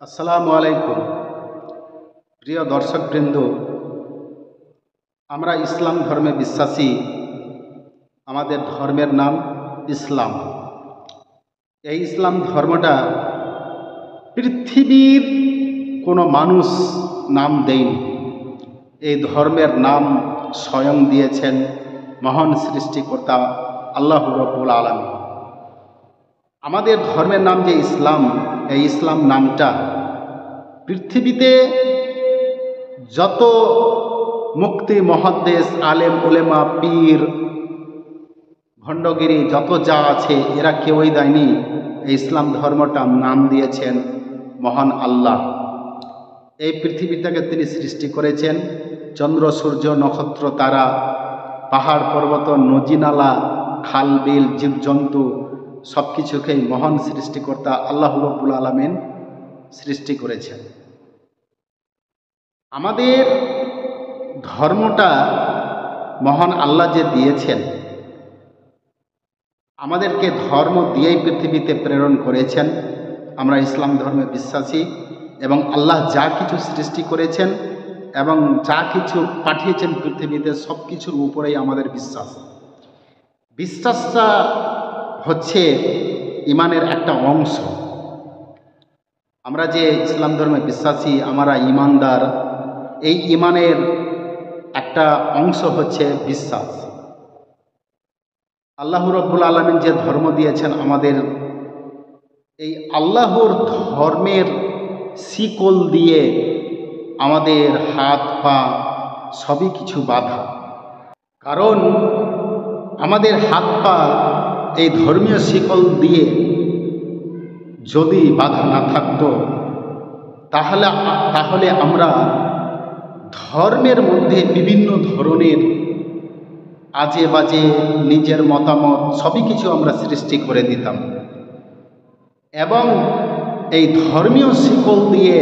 আসসালামু আলাইকুম। প্রিয় দর্শকবৃন্দ, আমরা ইসলাম ধর্মে বিশ্বাসী। আমাদের ধর্মের নাম ইসলাম। এই ইসলাম ধর্মটা পৃথিবীর কোনো মানুষ নাম দেয়নি। এই ধর্মের নাম স্বয়ং দিয়েছেন মহান সৃষ্টিকর্তা আল্লাহ রাব্বুল আলামিন। আমাদের ধর্মের নাম যে ইসলাম, এই ইসলাম নামটা পৃথিবীতে যত মুক্তি মহাদ্দেশ, আলেম উলেমা, পীর, ভণ্ডগিরি যত যা আছে, এরা কেউই দেয়নি। এই ইসলাম ধর্মটা নাম দিয়েছেন মহান আল্লাহ। এই পৃথিবীটাকে তিনি সৃষ্টি করেছেন। চন্দ্র, সূর্য, নক্ষত্র, তারা, পাহাড় পর্বত, নদী নালা, খাল বিল, জীবজন্তু সব কিছুকেই মহান সৃষ্টিকর্তা আল্লাহ রাব্বুল আলামিন সৃষ্টি করেছেন। আমাদের ধর্মটা মহান আল্লাহ যে দিয়েছেন, আমাদেরকে ধর্ম দিয়েই পৃথিবীতে প্রেরণ করেছেন। আমরা ইসলাম ধর্মে বিশ্বাসী এবং আল্লাহ যা কিছু সৃষ্টি করেছেন এবং যা কিছু পাঠিয়েছেন পৃথিবীতে, সব কিছুর উপরেই আমাদের বিশ্বাস। বিশ্বাসটা হচ্ছে ইমানের একটা অংশ। আমরা যে ইসলাম ধর্মে বিশ্বাসী, আমরা ইমানদার। এই ইমানের একটা অংশ হচ্ছে বিশ্বাস। আল্লাহ রাব্বুল আলামিন যে ধর্ম দিয়েছেন আমাদের, এই আল্লাহর ধর্মের শিকল দিয়ে আমাদের হাত পা সবই কিছু বাঁধা। কারণ আমাদের হাত পা এই ধর্মীয় শিকল দিয়ে যদি বাঁধা না থাকতো, তাহলে আমরা ধর্মের মধ্যে বিভিন্ন ধরনের আজে বাজে নিজের মতামত সবই কিছু আমরা সৃষ্টি করে দিতাম। এবং এই ধর্মীয় শিকল দিয়ে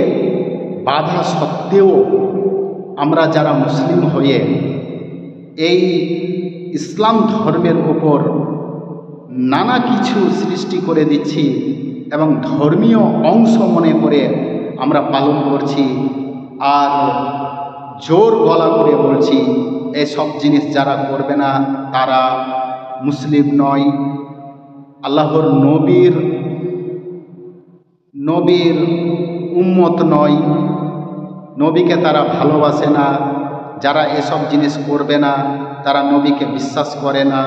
বাধা সত্ত্বেও আমরা যারা মুসলিম হয়ে এই ইসলাম ধর্মের উপর নানা কিছু সৃষ্টি করে দিচ্ছি এবং ধর্মীয় অংশ মনে করে আমরা পালন করছি। আর জোর গলা করে বলছি, এসব জিনিস যারা করবে না তারা মুসলিম নয়, আল্লাহর নবীর উম্মত নয়, নবীকে তারা ভালোবাসে না। যারা এসব জিনিস করবে না তারা নবীকে বিশ্বাস করে না,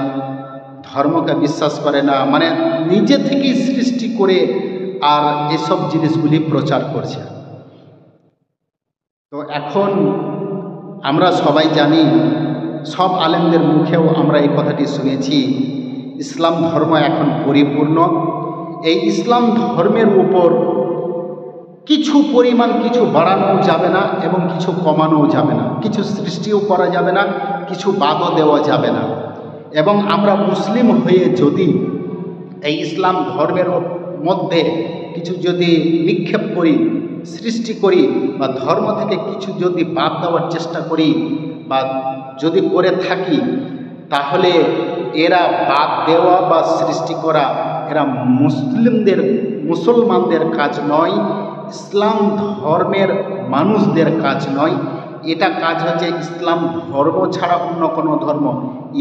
ধর্মকে বিশ্বাস করে না, মানে নিজে থেকেই সৃষ্টি করে আর এসব জিনিসগুলি প্রচার করছে। তো এখন আমরা সবাই জানি, সব আলেমদের মুখেও আমরা এই কথাটি শুনেছি, ইসলাম ধর্ম এখন পরিপূর্ণ। এই ইসলাম ধর্মের উপর কিছু পরিমাণ কিছু বাড়ানো যাবে না এবং কিছু কমানোও যাবে না, কিছু সৃষ্টিও করা যাবে না, কিছু বাদও দেওয়া যাবে না। এবং আমরা মুসলিম হয়ে যদি এই ইসলাম ধর্মের মধ্যে কিছু যদি নিক্ষেপ করি, সৃষ্টি করি, বা ধর্ম থেকে কিছু যদি বাদ দেওয়ার চেষ্টা করি বা যদি করে থাকি, তাহলে এরা বাদ দেওয়া বা সৃষ্টি করা এরা মুসলমানদের কাজ নয়, ইসলাম ধর্মের মানুষদের কাজ নয়। এটা কাজ হচ্ছে ইসলাম ধর্ম ছাড়া অন্য কোনো ধর্ম,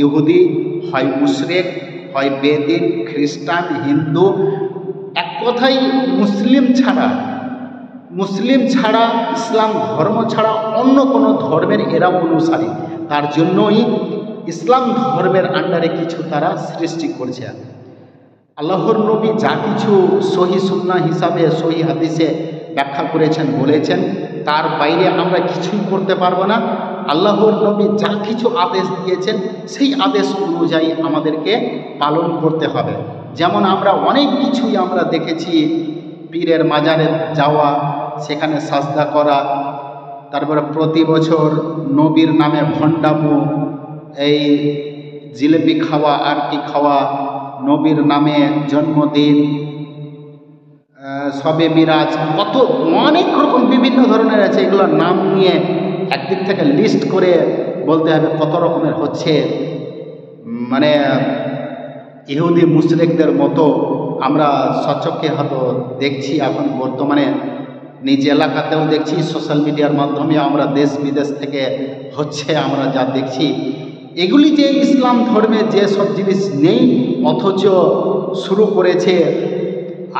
ইহুদি হয়, মুশরিক হয়, বেদিন, খ্রিস্টান, হিন্দু, এক কথাই মুসলিম ছাড়া ইসলাম ধর্ম ছাড়া অন্য কোনো ধর্মের এরা অনুসারী। তার জন্যই ইসলাম ধর্মের আন্ডারে কিছু তারা সৃষ্টি করছে। আল্লাহর নবী যা কিছু সহি সুন্নাহ হিসাবে, সহি হাদিসে ব্যাখ্যা করেছেন, বলেছেন, তার বাইরে আমরা কিছুই করতে পারবো না। আল্লাহর নবী যা কিছু আদেশ দিয়েছেন সেই আদেশ অনুযায়ী আমাদেরকে পালন করতে হবে। যেমন আমরা অনেক কিছুই আমরা দেখেছি, পীরের মাজারে যাওয়া, সেখানে সাজদা করা, তারপরে প্রতি বছর নবীর নামে ভণ্ডামো, এই জিলেপি খাওয়া, আর কি খাওয়া, নবীর নামে জন্মদিন, শবে মিরাজ, কত অনেক রকম বিভিন্ন ধরনের আছে। এগুলোর নাম নিয়ে একদিক থেকে লিস্ট করে বলতে হবে কত রকমের হচ্ছে। মানে ইহুদি মুশরিকদের মতো আমরা সচক্ষে হয়তো দেখছি এখন বর্তমানে নিজ এলাকাতেও দেখছি, সোশ্যাল মিডিয়ার মাধ্যমে আমরা দেশ বিদেশ থেকে হচ্ছে, আমরা যা দেখছি এগুলি যে ইসলাম ধর্মে যে সব জিনিস নেই, অথচ শুরু করেছে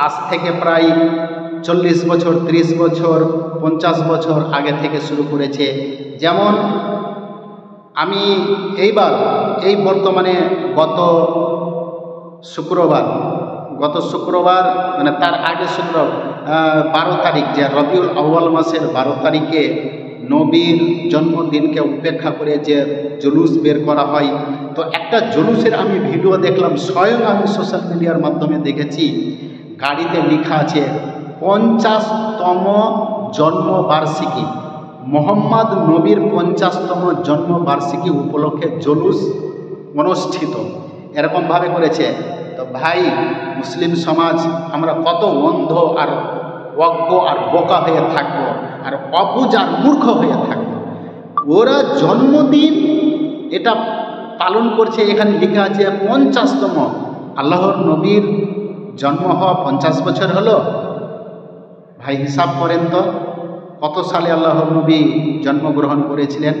আজ থেকে প্রায় 40 বছর, 30 বছর, 50 বছর আগে থেকে শুরু করেছে। যেমন আমি এই বর্তমানে গত শুক্রবার মানে তার আগে শুক্রবার 12 তারিখ, যে রবিউল আউয়াল মাসের 12 তারিখে নবীর জন্মদিনকে উপেক্ষা করে যে জুলুস বের করা হয়, তো একটা জুলুসের আমি ভিডিও দেখলাম, স্বয়ং আমি সোশ্যাল মিডিয়ার মাধ্যমে দেখেছি, গাড়িতে লেখা আছে 50তম জন্মবার্ষিকী, মোহাম্মদ নবীর 50তম জন্মবার্ষিকী উপলক্ষে জুলুস অনুষ্ঠিত, এরকমভাবে করেছে। তো ভাই, মুসলিম সমাজ আমরা কত অন্ধ আর অজ্ঞ আর বোকা হয়ে থাকবো, আর অবুঝ আর মূর্খ হয়ে থাকবো। ওরা জন্মদিন এটা পালন করছে, এখানে লেখা আছে 50তম। আল্লাহর নবীর জন্ম হওয়া 50 বছর হলো। ভাই হিসাব করেন তো, কত সালে আল্লাহর নবী জন্মগ্রহণ করেছিলেন?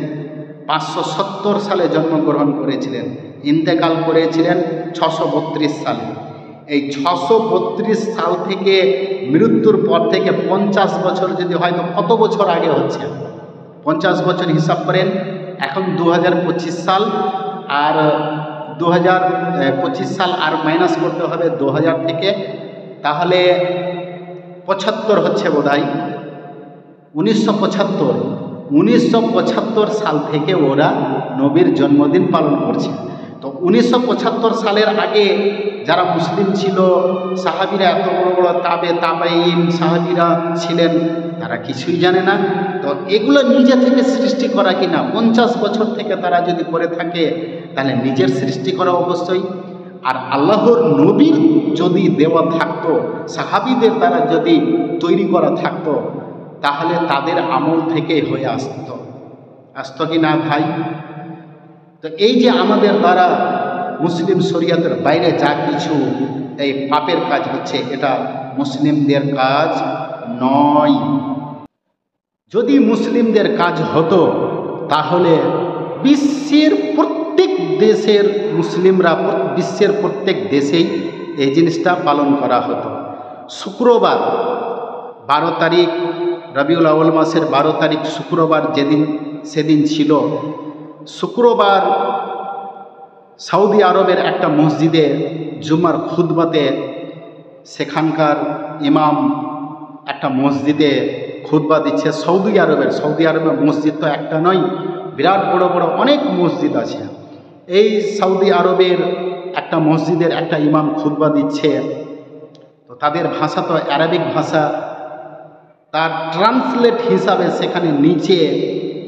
570 সালে জন্মগ্রহণ করেছিলেন, ইন্তেকাল করেছিলেন 632 সালে। এই 632 সাল থেকে মৃত্যুর পর থেকে 50 বছর যদি হয়, তো কত বছর আগে হচ্ছে? 50 বছর হিসাব করেন। এখন 2025 সাল, আর 2025 সাল আর মাইনাস করতে হবে 2000 থেকে, তাহলে 75 হচ্ছে বোধহয়। 1975 সাল থেকে ওরা নবীর জন্মদিন পালন করছে। তো 1975 সালের আগে যারা মুসলিম ছিল, সাহাবীরা, এত বড় বড় তাবেঈন সাহাবীরা ছিলেন, তারা কিছুই জানে না। তো এগুলো নিজে থেকে সৃষ্টি করা কিনা? 50 বছর থেকে তারা যদি করে থাকে, তাহলে নিজের সৃষ্টি করা অবশ্যই। আর আল্লাহর নবীর যদি দেওয়া থাকতো, সাহাবীদের দ্বারা যদি তৈরি করা থাকতো, তাহলে তাদের আমল থেকে হয়ে আসতো কি না ভাই? তো এই যে আমাদের দ্বারা মুসলিম শরিয়তের বাইরে যা কিছু এই পাপের কাজ হচ্ছে, এটা মুসলিমদের কাজ নয়। যদি মুসলিমদের কাজ হতো, তাহলে বিশ্বের প্রত্যেক দেশের মুসলিমরা, বিশ্বের প্রত্যেক দেশেই এই জিনিসটা পালন করা হতো। শুক্রবার 12 তারিখ, রবিউল আউয়াল মাসের 12 তারিখ শুক্রবার সেদিন ছিল। শুক্রবার সৌদি আরবের একটা মসজিদে জুমার খুতবাতে সেখানকার ইমাম একটা মসজিদে খুতবা দিচ্ছে। সৌদি আরবের মসজিদ তো একটা নয়, বিরাট বড় বড় অনেক মসজিদ আছে। এই সৌদি আরবের একটা মসজিদের একটা ইমাম খুতবা দিচ্ছে। তো তাদের ভাষা তো আরবিক ভাষা, তার ট্রান্সলেট হিসাবে সেখানে নিচে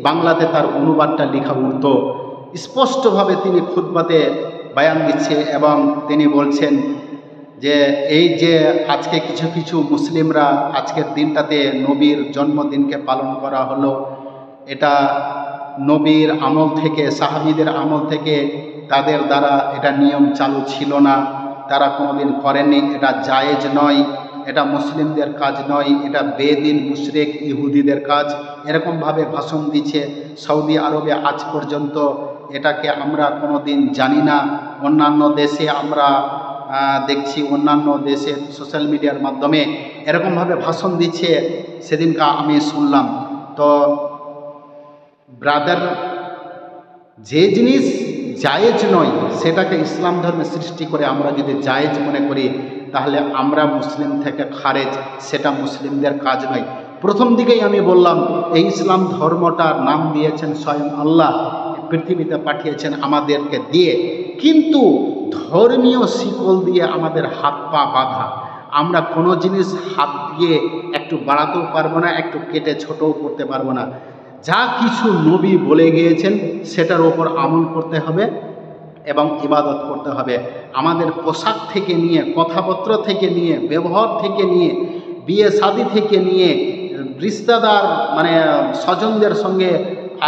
বাংলাতে তার অনুবাদটা লেখা উঠতো। স্পষ্টভাবে তিনি খুতবাতে বয়ান দিচ্ছে এবং তিনি বলছেন যে এই যে আজকে কিছু কিছু মুসলিমরা আজকের দিনটাতে নবীর জন্মদিনকে পালন করা হলো, এটা নবীর আমল থেকে, সাহাবীদের আমল থেকে তাদের দ্বারা এটা নিয়ম চালু ছিল না, তারা কোনোদিন করেননি, এটা জায়েজ নয়, এটা মুসলিমদের কাজ নয়, এটা বেদিন মুশরিক ইহুদিদের কাজ, এরকমভাবে ভাষণ দিচ্ছে। সৌদি আরবে আজ পর্যন্ত এটাকে আমরা কোনোদিন জানি না। অন্যান্য দেশে আমরা দেখছি, অন্যান্য দেশে সোশ্যাল মিডিয়ার মাধ্যমে এরকমভাবে ভাষণ দিচ্ছে, সেদিনকা আমি শুনলাম। তো ব্রাদার, যে জিনিস জায়েজ নয় সেটাকে ইসলাম ধর্মে সৃষ্টি করে আমরা যদি জায়েজ মনে করি, তাহলে আমরা মুসলিম থেকে খারেজ, সেটা মুসলিমদের কাজ নয়। প্রথম দিকেই আমি বললাম, এই ইসলাম ধর্মটার নাম দিয়েছেন স্বয়ং আল্লাহ, পৃথিবীতে পাঠিয়েছেন আমাদেরকে দিয়ে, কিন্তু ধর্মীয় শিকল দিয়ে আমাদের হাত পা বাঁধা। আমরা কোনো জিনিস হাত দিয়ে একটু বাড়াতেও পারবো না, একটু কেটে ছোটও করতে পারবো না। যা কিছু নবী বলে গিয়েছেন সেটার ওপর আমল করতে হবে এবং ইবাদত করতে হবে। আমাদের পোশাক থেকে নিয়ে, কথাবার্তা থেকে নিয়ে, ব্যবহার থেকে নিয়ে, বিয়ে শাদী থেকে নিয়ে, রিশতেদার মানে স্বজনদের সঙ্গে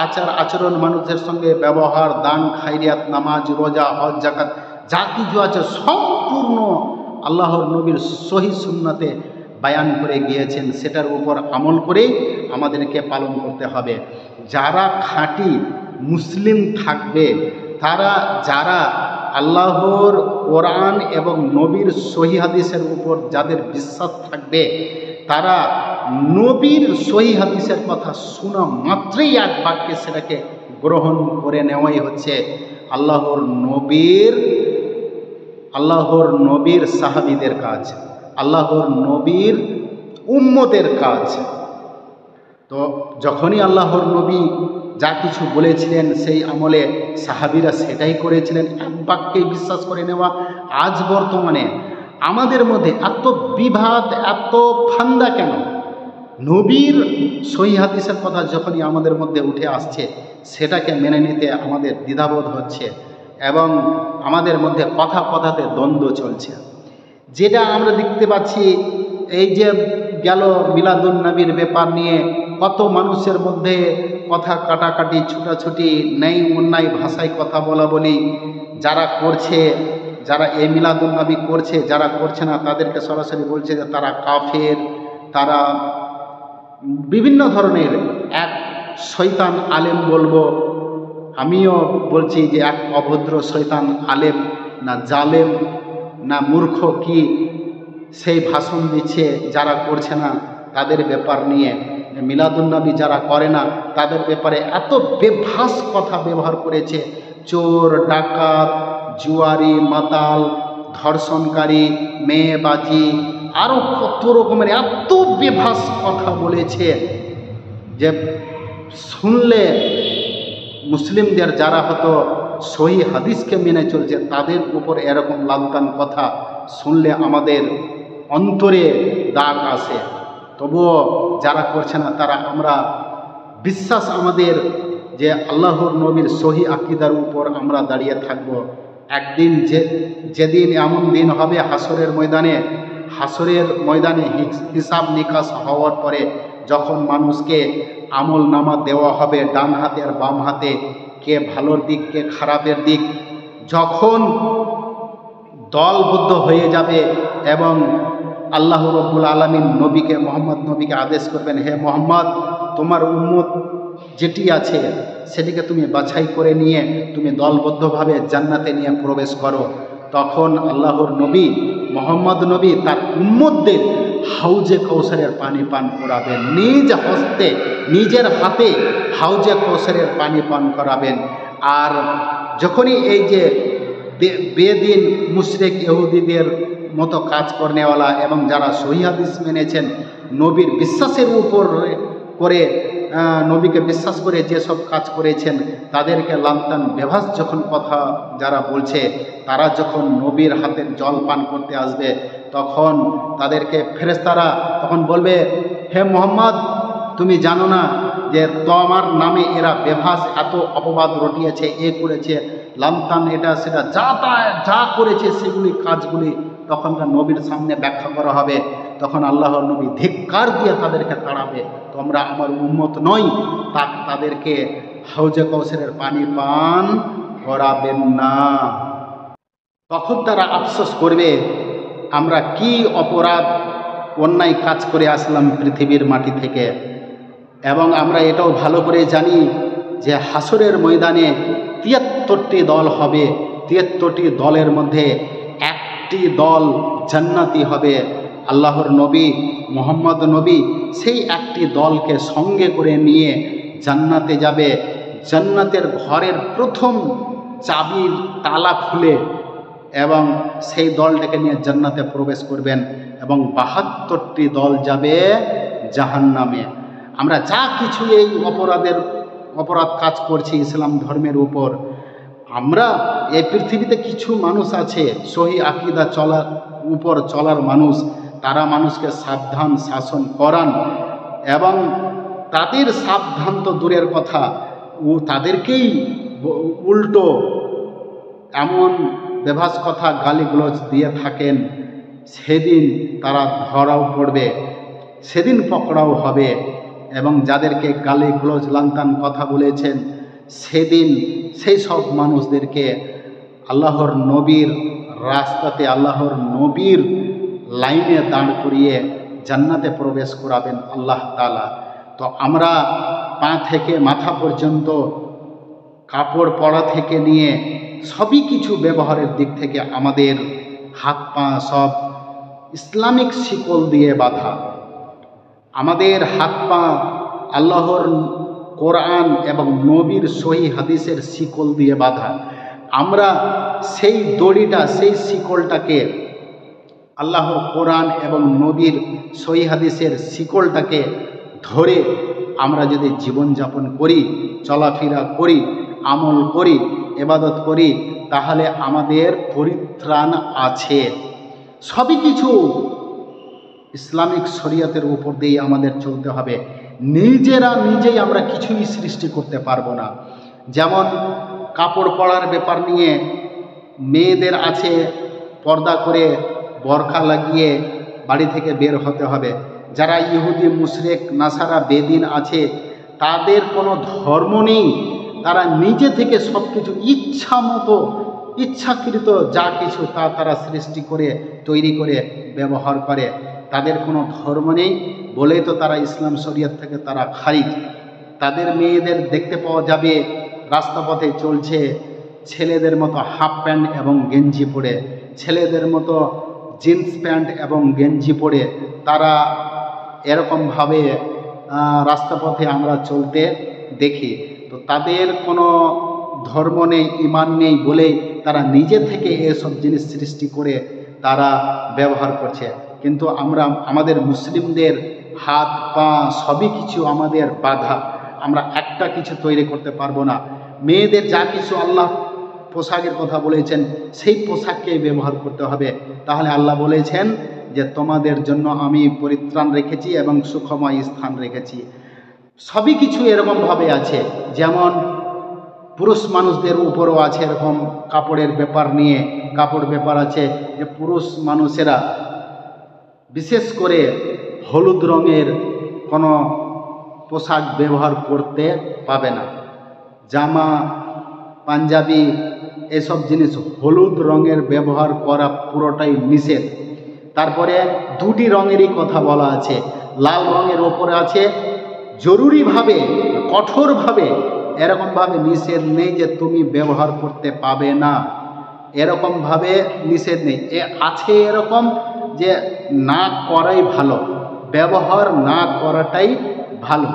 আচার আচরণ, মানুষের সঙ্গে ব্যবহার, দান খায়রিয়াত, নামাজ, রোজা, হজ, যাকাত, যা কিছু আছে সম্পূর্ণ আল্লাহর নবীর সহি সুন্নাতে বায়ান করে গিয়েছেন সেটার উপর আমল করেই আমাদেরকে পালন করতে হবে। যারা খাঁটি মুসলিম থাকবে, যারা আল্লাহর কোরআন এবং নবীর সহিহ হাদিসের উপর যাদের বিশ্বাস থাকবে, তারা নবীর সহিহ হাদিসের কথা শোনা মাত্রই এক বাক্যে সেটাকে গ্রহণ করে নেওয়াই হচ্ছে আল্লাহর নবীর সাহাবীদের কাজ, আল্লাহর নবীর উম্মতের কাজ। তো যখনই আল্লাহর নবী যা কিছু বলেছিলেন সেই আমলে সাহাবীরা সেটাই করেছিলেন, এক বাক্যেই বিশ্বাস করে নেওয়া। আজ বর্তমানে আমাদের মধ্যে এত বিবাদ, এত ফান্দা কেন? নবীর সহিহ হাদিসের কথা যখনই আমাদের মধ্যে উঠে আসছে সেটাকে মেনে নিতে আমাদের দ্বিধাবোধ হচ্ছে এবং আমাদের মধ্যে কথাতে দ্বন্দ্ব চলছে। যেটা আমরা দেখতে পাচ্ছি, এই যে গেল মিলাদুন নবীর ব্যাপার নিয়ে কত মানুষের মধ্যে কথা কাটাকাটি, ছুটাছুটি, ন্যায় অন্যায় ভাষায় কথা বলা বলি, যারা করছে, যারা এই মিলাদুন নবী করছে, যারা করছে না তাদেরকে সরাসরি বলছে যে তারা কাফের, তারা বিভিন্ন ধরনের এক শয়তান আলেম বলবো, আমিও বলছি যে এক অভদ্র শয়তান আলেম, না জালেম না মূর্খ কি সেই ভাষণ দিচ্ছে যারা করছে না তাদের ব্যাপার নিয়ে। মিলাদুন্নবী যারা করে না তাদের ব্যাপারে এত বেভাস কথা ব্যবহার করেছে, চোর, ডাকাত, জুয়ারি, মাতাল, ধর্ষণকারী, মেয়েবাজি, আরও কত রকমের এত বেভাস কথা বলেছে যে শুনলে মুসলিমদের যারা হয়তো সহিহ হাদিসকে মেনে চলছে তাদের উপর এরকম লাগান কথা শুনলে আমাদের অন্তরে দাগ আসে। তবুও যারা করছে না তারা, আমরা বিশ্বাস আমাদের যে আল্লাহর নবীর সহিহ আকীদার উপর আমরা দাঁড়িয়ে থাকব। একদিন যেদিন এমন দিন হবে হাসরের ময়দানে হিসাব নিকাশ হওয়ার পরে যখন মানুষকে আমল নামা দেওয়া হবে ডান হাতে আর বাম হাতে, কে ভালোর দিক কে খারাপের দিক, যখন দলবদ্ধ হয়ে যাবে এবং আল্লাহ রাব্বুল আলামিন মোহাম্মদ নবীকে আদেশ করবেন, হে মোহাম্মদ, তোমার উম্মত যেটি আছে সেটিকে তুমি বাছাই করে নিয়ে তুমি দলবদ্ধভাবে জান্নাতে নিয়ে প্রবেশ করো। তখন আল্লাহর নবী মোহাম্মদ নবী তার উম্মতদের হাউজে কৌসারের পানি পান করাবেন, নিজের হাতে হাউজে কৌসারের পানি পান করাবেন। আর যখনই এই যে বেদিন মুশরিক ইহুদিদের মতো কাজ করনেওয়ালা এবং যারা সহিহ হাদিস মেনেছেন, নবীর বিশ্বাসের উপর করে নবীকে বিশ্বাস করে যেসব কাজ করেছেন তাদেরকে লান্তান বেভাস যখন কথা যারা বলছে, তারা যখন নবীর হাতের জল পান করতে আসবে তখন তাদেরকে ফেরেশতারা তখন বলবে, হে মোহাম্মদ, তুমি জানো না যে তোমার নামে এরা বেভাস এত অপবাদ রটিয়েছে, এ করেছে, লান্তান এটা সেটা যা করেছে সেগুলি কাজগুলি তখনকার নবীর সামনে ব্যাখ্যা করা হবে। তখন আল্লাহর নবী ধিক্কার দিয়ে তাদেরকে তাড়াবে, তোমরা আমার উম্মত নই, তাদেরকে হাউজে কৌসারের পানি পান করাবেন না। তখন তারা আফসোস করবে, আমরা কি অপরাধ অন্যায় কাজ করে আসলাম পৃথিবীর মাটি থেকে। এবং আমরা এটাও ভালো করে জানি যে হাসরের ময়দানে ৭৩টি দল হবে, ৭৩টি দলের মধ্যে একটি দল জান্নাতি হবে। আল্লাহর নবী মোহাম্মদ নবী সেই একটি দলকে সঙ্গে করে নিয়ে জান্নাতে যাবে। জান্নাতের ঘরের প্রথম চাবির তালা খুলে এবং সেই দলটাকে নিয়ে জান্নাতে প্রবেশ করবেন এবং ৭২টি দল যাবে জাহান্নামে। আমরা যা কিছু এই অপরাধ কাজ করছি ইসলাম ধর্মের উপর, আমরা এই পৃথিবীতে কিছু মানুষ আছে সহি আকীদা চলার মানুষ, তারা মানুষকে সাবধান শাসন করান এবং তাদের সাবধান তো দূরের কথা, তাদেরকেই উল্টো এমন বেভাস কথা গালিগ্লোজ দিয়ে থাকেন। সেদিন তারা ধরাও পড়বে, সেদিন পকড়াও হবে এবং যাদেরকে গালিগ্লোজ লান্তান কথা বলেছেন সেদিন সেই সব মানুষদেরকে আল্লাহর নবীর রাস্তাতে, আল্লাহর নবীর লাইনে দাঁড় করিয়ে জান্নাতে প্রবেশ করাবেন আল্লাহ তাআলা। তো আমরা পা থেকে মাথা পর্যন্ত কাপড় পরা থেকে নিয়ে সবই কিছু ব্যবহারের দিক থেকে আমাদের হাত পা সব ইসলামিক শিকল দিয়ে বাঁধা। আমাদের হাত পা আল্লাহর কোরআন এবং নবীর সহি হাদিসের শিকল দিয়ে বাঁধা। আমরা সেই দড়িটা, সেই শিকলটাকে, আল্লাহর কোরআন এবং নবীর সহি হাদিসের শিকলটাকে ধরে আমরা যদি জীবনযাপন করি, চলাফেরা করি, আমল করি, ইবাদত করি, তাহলে আমাদের পরিত্রাণ আছে। সবই কিছু ইসলামিক শরীয়তের উপর দিয়ে আমাদের চলতে হবে। নিজেই আমরা কিছুই সৃষ্টি করতে পারবো না। যেমন কাপড় পরার ব্যাপার নিয়ে মেয়েদের আছে পর্দা করে বরখা লাগিয়ে বাড়ি থেকে বের হতে হবে। যারা ইহুদি, মুশরিক, নাসারা, বেদিন আছে, তাদের কোনো ধর্ম নেই, তারা নিজে থেকে সব কিছু ইচ্ছা মতো, ইচ্ছাকৃত যা কিছু তা তারা সৃষ্টি করে, তৈরি করে ব্যবহার করে। তাদের কোনো ধর্ম নেই বলেই তো তারা ইসলাম শরীয়ত থেকে তারা খারিজ। তাদের মেয়েদের দেখতে পাওয়া যাবে রাস্তা পথে চলছে ছেলেদের মতো হাফ প্যান্ট এবং গেঞ্জি পরে, ছেলেদের মতো জিন্স প্যান্ট এবং গেঞ্জি পরে তারা এরকমভাবে রাস্তা পথে আমরা চলতে দেখি। তো তাদের কোনো ধর্ম নেই, ঈমান নেই বলেই তারা নিজে থেকে এসব জিনিস সৃষ্টি করে তারা ব্যবহার করছে। কিন্তু আমরা আমাদের মুসলিমদের হাত পা সবই কিছু আমাদের বাধা, আমরা একটা কিছু তৈরি করতে পারবো না। মেয়েদের যা কিছু আল্লাহ পোশাকের কথা বলেছেন সেই পোশাককেই ব্যবহার করতে হবে। তাহলে আল্লাহ বলেছেন যে তোমাদের জন্য আমি পরিত্রাণ রেখেছি এবং সুখময় স্থান রেখেছি। সবই কিছু এরকমভাবে আছে। যেমন পুরুষ মানুষদের উপরও আছে এরকম কাপড়ের ব্যাপার নিয়ে, কাপড় ব্যাপার আছে যে পুরুষ মানুষেরা বিশেষ করে হলুদ রঙের কোনো পোশাক ব্যবহার করতে পাবে না। জামা, পাঞ্জাবি এসব জিনিস হলুদ রঙের ব্যবহার করা পুরোটাই নিষেধ। তারপরে দুটি রঙেরই কথা বলা আছে। লাল রঙের ওপরে আছে জরুরিভাবে, কঠোরভাবে, এরকমভাবে নিষেধ নেই যে তুমি ব্যবহার করতে পাবে না, এরকমভাবে নিষেধ নেই। আছে এরকম যে না করাই ভালো, ব্যবহার না করাটাই ভালো।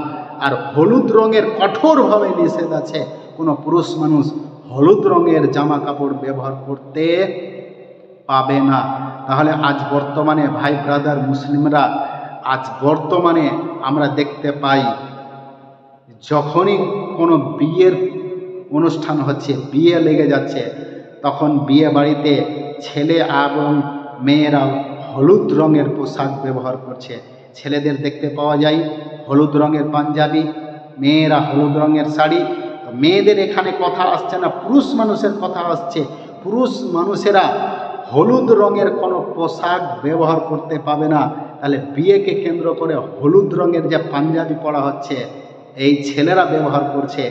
আর হলুদ রঙের কঠোরভাবে নিষেধ আছে, কোনো পুরুষ মানুষ হলুদ রঙের জামা কাপড় ব্যবহার করতে পাবে না। তাহলে আজ বর্তমানে ভাই ব্রাদার মুসলিমরা, আজ বর্তমানে আমরা দেখতে পাই যখনই কোনো বিয়ের অনুষ্ঠান হচ্ছে, বিয়ে লেগে যাচ্ছে, তখন বিয়ে বাড়িতে ছেলে এবং মেয়েরা হলুদ রঙের পোশাক ব্যবহার করছে। ছেলেদের দেখতে পাওয়া যায় হলুদ রঙের পাঞ্জাবি, মেয়েরা হলুদ রঙের শাড়ি। মেয়েদের এখানে কথা আসছে না, পুরুষ মানুষের কথা আসছে। পুরুষ মানুষেরা হলুদ রঙের কোনো পোশাক ব্যবহার করতে পাবে না। তাহলে বিয়েকে কেন্দ্র করে হলুদ রঙের যে পাঞ্জাবি পরা হচ্ছে, এই ছেলেরা ব্যবহার করছে।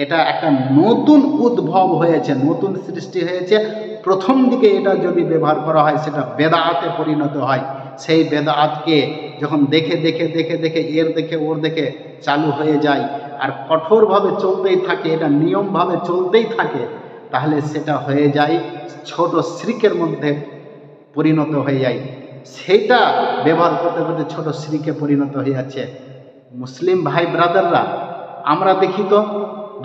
এটা একটা নতুন উদ্ভব হয়েছে, নতুন সৃষ্টি হয়েছে। প্রথম দিকে এটা যদি ব্যবহার করা হয় সেটা বেদাআতে পরিণত হয়। সেই বেদাআতকে যখন দেখে দেখে দেখে দেখে এর দেখে ওর দেখে চালু হয়ে যায় আর কঠোরভাবে চলতেই থাকে, এটা নিয়মভাবে চলতেই থাকে, তাহলে সেটা হয়ে যায় ছোট শিরকের মধ্যে পরিণত হয়ে যায়। সেটা ব্যবহার করতে করতে ছোট শিরকে পরিণত হয়ে যাচ্ছে। মুসলিম ভাই ব্রাদাররা, আমরা দেখি তো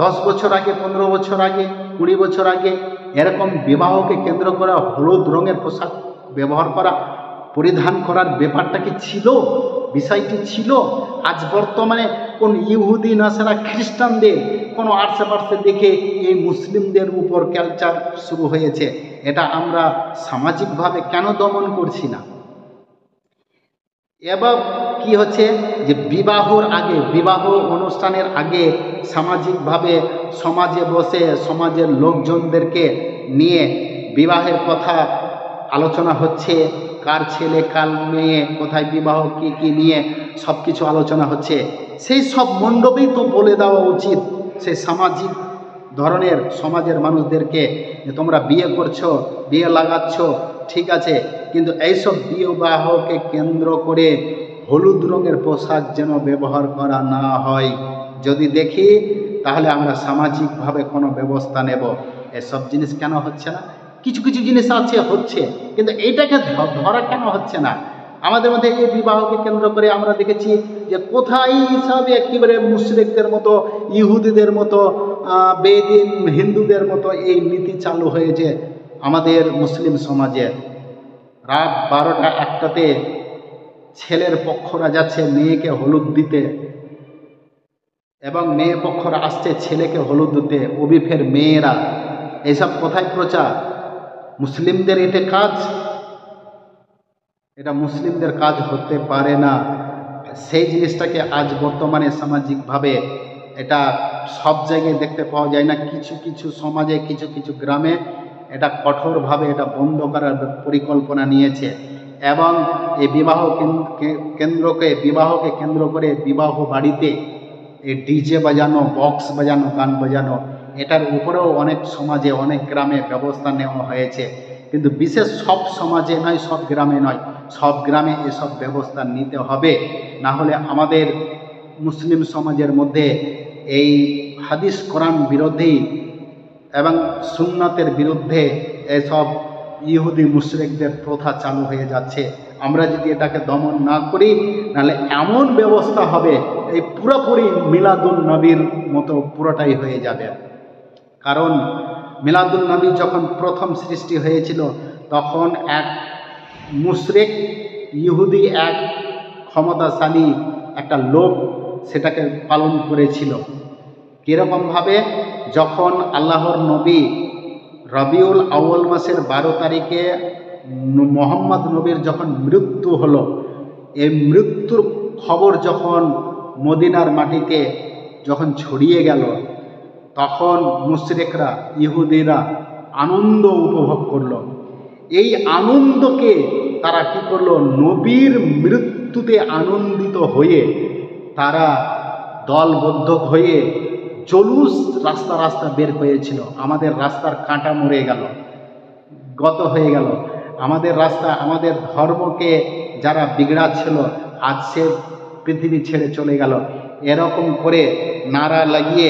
10 বছর আগে, 15 বছর আগে, 20 বছর আগে এরকম বিবাহকে কেন্দ্র করে হলুদ রঙের পোশাক ব্যবহার করা, পরিধান করার ব্যাপারটা কি ছিল, বিষয়টি ছিল। আজ বর্তমানে কোন ইহুদি, নাসারা, খ্রিস্টানদের কোনো আশেপাশে দেখে এই মুসলিমদের উপর কালচার শুরু হয়েছে। এটা আমরা সামাজিকভাবে কেন দমন করছি না? এবার কি হচ্ছে যে বিবাহর আগে, বিবাহ অনুষ্ঠানের আগে সামাজিকভাবে সমাজে বসে সমাজের লোকজনদেরকে নিয়ে বিবাহের কথা আলোচনা হচ্ছে। কার ছেলে কার মেয়ে, কোথায় বিবাহ, কি কি নিয়ে সব কিছু আলোচনা হচ্ছে। সেই সব মণ্ডপেই তো বলে দেওয়া উচিত সেই সামাজিক ধরনের সমাজের মানুষদেরকে যে তোমরা বিয়ে করছো, বিয়ে লাগাচ্ছ, ঠিক আছে, কিন্তু এইসব বিবাহকে কেন্দ্র করে হলুদ রঙের পোশাক যেন ব্যবহার করা না হয়। যদি দেখি তাহলে আমরা সামাজিকভাবে কোনো ব্যবস্থা নেব। এসব জিনিস কেন হচ্ছে না? কিছু কিছু জিনিস আছে হচ্ছে, কিন্তু এইটাকে ধরা কেন হচ্ছে না? আমাদের মধ্যে এই বিবাহকে কেন্দ্র করে আমরা দেখেছি যে কোথায় সব একেবারে মুশরিকদের মতো, ইহুদিদের মতো, বেদিন হিন্দুদের মতো এই নীতি চালু হয়েছে আমাদের মুসলিম সমাজে। রাত 12টা 1টাতে ছেলের পক্ষরা যাচ্ছে মেয়েকে হলুদ দিতে, এবং মেয়ে পক্ষরা আসছে ছেলেকে হলুদ দিতে, ওবিফের মেয়েরা। এইসব কোথায় প্রচার? মুসলিমদের এটা কাজ? এটা মুসলিমদের কাজ হতে পারে না। সেই জিনিসটাকে আজ বর্তমানে সামাজিকভাবে এটা সব জায়গায় দেখতে পাওয়া যায় না। কিছু কিছু সমাজে, কিছু কিছু গ্রামে এটা কঠোরভাবে এটা বন্ধ করার পরিকল্পনা নিয়েছে, এবং এই বিবাহকে কেন্দ্র করে বিবাহ বাড়িতে এই ডিজে বাজানো, বক্স বাজানো, গান বাজানো, এটার উপরেও অনেক সমাজে, অনেক গ্রামে ব্যবস্থা নেওয়া হয়েছে। কিন্তু বিশেষ সব সমাজে নয়, সব গ্রামে নয়, সব গ্রামে এসব ব্যবস্থা নিতে হবে। না হলে আমাদের মুসলিম সমাজের মধ্যে এই হাদিস কোরআন বিরোধী এবং সুন্নাতের বিরুদ্ধে এসব ইহুদি মুশরিকদের প্রথা চালু হয়ে যাচ্ছে। আমরা যদি এটাকে দমন না করি, নাহলে এমন ব্যবস্থা হবে এই পুরোপুরি মিলাদুন নবীর মতো পুরোটাই হয়ে যাবে। কারণ মিলাদুন নবী যখন প্রথম সৃষ্টি হয়েছিল, তখন এক মুশরিক ইহুদি, এক ক্ষমতাশালী একটা লোক সেটাকে পালন করেছিল। কীরকমভাবে? যখন আল্লাহর নবী রবিউল আউয়াল মাসের 12 তারিখে মোহাম্মদ নবীর যখন মৃত্যু হলো, এই মৃত্যুর খবর যখন মদিনার মাটিতে যখন ছড়িয়ে গেল, তখন মুশরিকরা, ইহুদিরা আনন্দ উপভোগ করলো। এই আনন্দকে তারা কি করলো? নবীর মৃত্যুতে আনন্দিত হয়ে তারা দলবদ্ধ হয়ে জলুস রাস্তা রাস্তা বের হয়েছিল। আমাদের রাস্তার কাঁটা মরে গেল, গত হয়ে গেল। আমাদের রাস্তা, আমাদের ধর্মকে যারা বিগড়াচ্ছিল, আজ সে পৃথিবী ছেড়ে চলে গেল। এরকম করে নারা লাগিয়ে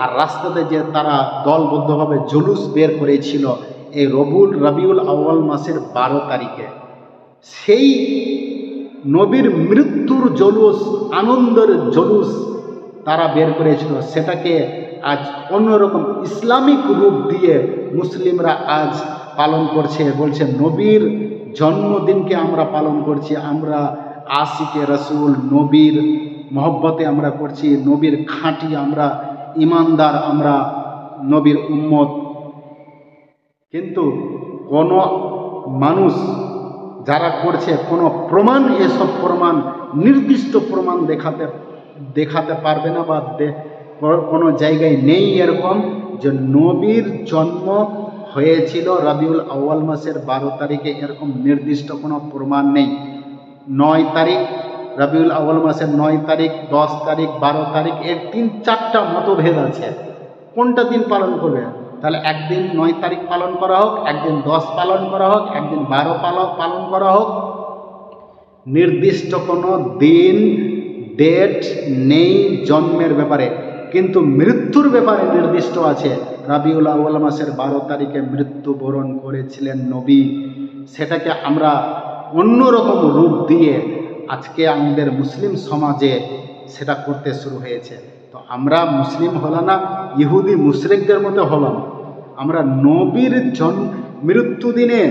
আর রাস্তাতে যে তারা দলবদ্ধভাবে জুলুস বের করেছিল এই রবিউল আউয়াল মাসের 12 তারিখে, সেই নবীর মৃত্যুর জলুস, আনন্দের জলুস তারা বের করেছিল। সেটাকে আজ অন্যরকম ইসলামিক রূপ দিয়ে মুসলিমরা আজ পালন করছে। বলছে নবীর জন্মদিনকে আমরা পালন করছি, আমরা আশিকে রসুল, নবীর মহব্বতে আমরা করছি, নবীর খাঁটি আমরা ইমানদার, আমরা নবীর উম্মত। কিন্তু কোনো মানুষ যারা করছে, কোনো প্রমাণ, এসব প্রমাণ, নির্দিষ্ট প্রমাণ দেখাতে পারবে না, বা কোনো জায়গায় নেই এরকম যে নবীর জন্ম হয়েছিল রবিউল আউয়াল মাসের 12 তারিখে, এরকম নির্দিষ্ট কোনো প্রমাণ নেই। 9 তারিখ রবিউল আউয়াল মাসের 9 তারিখ, 10 তারিখ, 12 তারিখ, এর 3-4টা মতভেদ আছে কোনটা দিন পালন করবে। তাহলে একদিন 9 তারিখ পালন করা হোক, একদিন 10 পালন করা হোক, একদিন 12 পালন করা হোক, নির্দিষ্ট কোনো দিন ডেট নেই জন্মের ব্যাপারে। কিন্তু মৃত্যুর ব্যাপারে নির্দিষ্ট আছে। রবিউল আউয়াল মাসের 12 তারিখে মৃত্যুবরণ করেছিলেন নবী। সেটাকে আমরা অন্যরকম রূপ দিয়ে আজকে আমাদের মুসলিম সমাজে সেটা করতে শুরু হয়েছে। তো আমরা মুসলিম হলাম না, ইহুদি মুশরিকদের মতো হলাম। আমরা নবীর মৃত্যু দিনে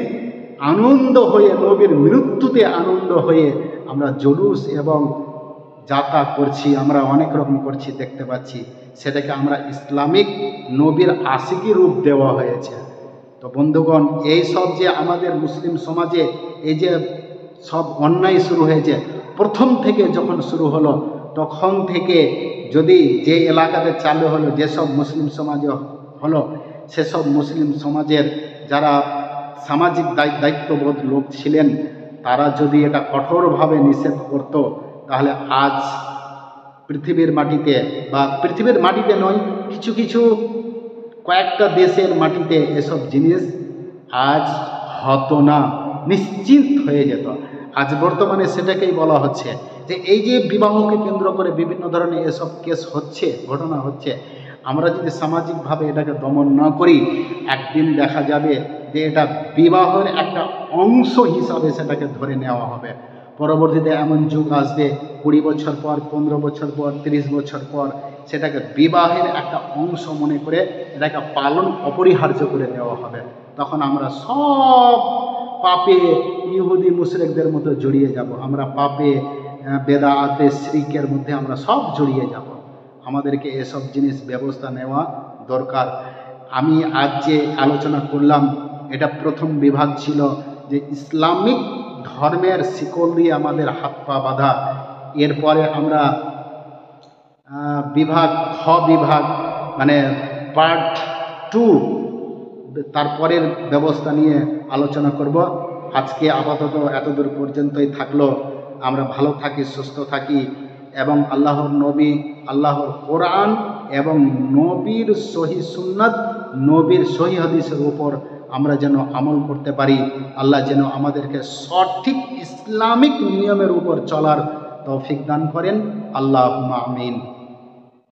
আনন্দ হয়ে, নবীর মৃত্যুতে আনন্দ হয়ে আমরা জুলুস এবং যাতা করছি, আমরা অনেক রকম করছি, দেখতে পাচ্ছি। সেটাকে আমরা ইসলামিক নবীর আশিকি রূপ দেওয়া হয়েছে। তো বন্ধুগণ, এই সব যে আমাদের মুসলিম সমাজে এই যে সব অন্যায় শুরু হয়েছে, প্রথম থেকে যখন শুরু হলো তখন থেকে যদি যে এলাকাতে চালু হলো, যেসব মুসলিম সমাজে হলো, সেসব মুসলিম সমাজের যারা সামাজিক দায়িত্ববোধ লোক ছিলেন, তারা যদি এটা কঠোরভাবে নিষেধ করত, তাহলে আজ পৃথিবীর মাটিতে, বা পৃথিবীর মাটিতে নয়, কিছু কিছু কয়েকটা দেশের মাটিতে এসব জিনিস আজ হতো না, নিশ্চিত হয়ে যেত। আজ বর্তমানে সেটাকেই বলা হচ্ছে যে এই যে বিবাহকে কেন্দ্র করে বিভিন্ন ধরনের এসব কেস হচ্ছে, ঘটনা হচ্ছে, আমরা যদি সামাজিকভাবে এটাকে দমন না করি, একদিন দেখা যাবে যে এটা বিবাহের একটা অংশ হিসাবে সেটাকে ধরে নেওয়া হবে। পরবর্তীতে এমন যুগ আসবে 20 বছর পর, 15 বছর পর, 30 বছর পর সেটাকে বিবাহের একটা অংশ মনে করে এটাকে পালন অপরিহার্য করে দেওয়া হবে। তখন আমরা সব পাপে ইহুদি মুশরিকদের মতো জড়িয়ে যাব, আমরা পাপে বেদাতে শিরকের মধ্যে আমরা সব জড়িয়ে যাব। আমাদেরকে এসব জিনিস ব্যবস্থা নেওয়া দরকার। আমি আজ যে আলোচনা করলাম এটা প্রথম বিভাগ ছিল যে ইসলামিক ধর্মের শিকল দিয়ে আমাদের হাত পা বাঁধা। এরপরে আমরা বিভাগ খ বিভাগ মানে পার্ট 2 তারপরের ব্যবস্থা নিয়ে আলোচনা করব। আজকে আপাতত এতদূর পর্যন্তই থাকলো। আমরা ভালো থাকি, সুস্থ থাকি এবং আল্লাহর নবী, আল্লাহর কোরআন এবং নবীর সহি সুন্নাত, নবীর সহি হাদিসের উপর আমরা যেন আমল করতে পারি। আল্লাহ যেন আমাদেরকে সঠিক ইসলামিক নিয়মের উপর চলার তৌফিক দান করেন। আল্লাহুম্মা আমিন।